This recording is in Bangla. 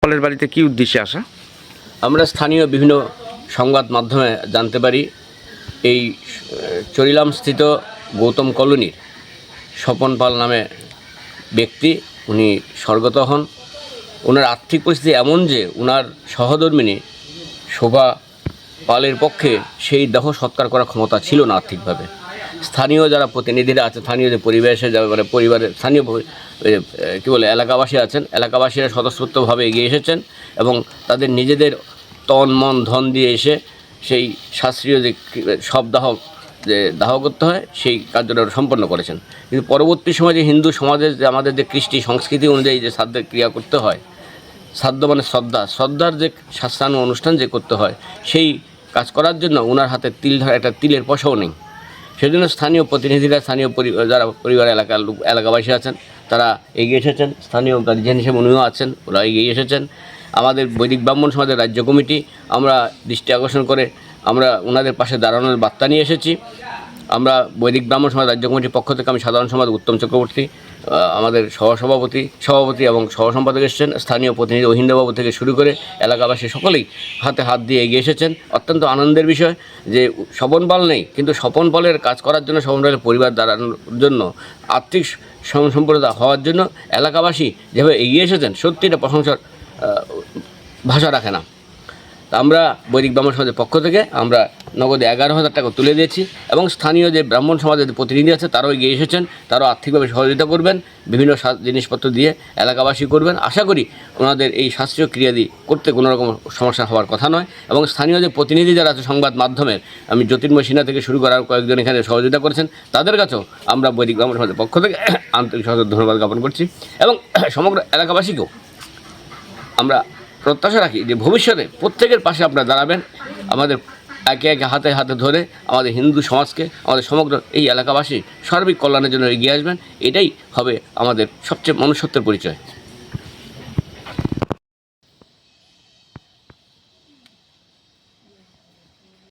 পালের বাড়িতে কি উদ্দেশ্যে আসা? আমরা স্থানীয় বিভিন্ন সংবাদ মাধ্যমে জানতে পারি এই চরিলামস্থিত গৌতম কলোনির স্বপন পাল নামে ব্যক্তি, উনি স্বর্গত হন। ওনার আর্থিক পরিস্থিতি এমন যে ওনার সহধর্মিণী শোভা পালের পক্ষে সেই দেহ সৎকার করার ক্ষমতা ছিল না আর্থিকভাবে। স্থানীয় যারা প্রতিনিধিরা আছে, স্থানীয় যে পরিবেশে যারা পরিবারের স্থানীয় কী বলে এলাকাবাসী আছেন, এলাকাবাসীরা স্বতঃস্ফূর্তভাবে এগিয়ে এসেছেন এবং তাদের নিজেদের তন মন ধন দিয়ে এসে সেই শাস্ত্রীয় যে শবদাহ যে দাহ করতে হয় সেই কার্যটা সম্পন্ন করেছেন। কিন্তু পরবর্তী সময় যে হিন্দু সমাজের যে আমাদের যে কৃষ্টি সংস্কৃতি অনুযায়ী যে শ্রাদ্ধের ক্রিয়া করতে হয়, শ্রাদ্ধ মানে শ্রদ্ধার যে শাস্ত্রানু অনুষ্ঠান যে করতে হয়, সেই কাজ করার জন্য ওনার হাতে একটা তিলের পয়সাও নেই। সেজন্য স্থানীয় প্রতিনিধিরা, স্থানীয় যারা পরিবার এলাকাবাসী আছেন তারা এগিয়ে এসেছেন। স্থানীয় গার্জিয়ান হিসেবে উনিও আছেন, ওরা এগিয়ে এসেছেন। আমাদের বৈদিক ব্রাহ্মণ সমাজের রাজ্য কমিটি আমরা দৃষ্টি আকর্ষণ করে আমরা ওনাদের পাশে দাঁড়ানোর বার্তা নিয়ে এসেছি। আমরা বৈদিক ব্রাহ্মণ সমাজ রাজ্য কমিটির পক্ষ থেকে আমি সাধারণ সম্পাদক উত্তম চক্রবর্তী, আমাদের সভাপতি এবং সহ সম্পাদক এসেছেন, স্থানীয় প্রতিনিধি অহিন্দ্রবাবু থেকে শুরু করে এলাকাবাসী সকলেই হাতে হাত দিয়ে এগিয়ে এসেছেন। অত্যন্ত আনন্দের বিষয় যে স্বপন পাল নেই, কিন্তু স্বপন পালের কাজ করার জন্য, স্বপন পালের পরিবার দাঁড়ানোর জন্য, আর্থিক সম্পূর্ণতা হওয়ার জন্য এলাকাবাসী যেভাবে এগিয়ে এসেছেন, সত্যি এটা প্রশংসার ভাষা রাখে না। আমরা বৈদিক ব্রাহ্মণ সমাজের পক্ষ থেকে আমরা নগদে 11,000 টাকা তুলে দিয়েছি এবং স্থানীয় যে ব্রাহ্মণ সমাজের প্রতিনিধি আছে তারাও এগিয়ে এসেছেন, তারাও আর্থিকভাবে সহযোগিতা করবেন, বিভিন্ন জিনিসপত্র দিয়ে এলাকাবাসী করবেন। আশা করি ওনাদের এই শাস্ত্রীয় ক্রিয়াদি করতে কোনো রকম সমস্যা হওয়ার কথা নয়। এবং স্থানীয় যে প্রতিনিধি যারা আছে সংবাদ মাধ্যমের, আমি জ্যোতির্ময় সিনহা থেকে শুরু করার কয়েকজন এখানে সহযোগিতা করেছেন, তাদের কাছেও আমরা বৈদিক ব্রাহ্মণ সমাজের পক্ষ থেকে আন্তরিক ধন্যবাদ জ্ঞাপন করছি। এবং সমগ্র এলাকাবাসীকেও আমরা প্রত্যাশা রাখি যে ভবিষ্যতে প্রত্যেকের পাশে আপনারা দাঁড়াবেন, আমাদের একে একে হাতে হাতে ধরে আমাদের হিন্দু সমাজকে, আমাদের সমগ্র এই এলাকাবাসী সার্বিক কল্যাণের জন্য এগিয়ে আসবেন। এটাই হবে আমাদের সবচেয়ে মনুষ্যত্বের পরিচয়।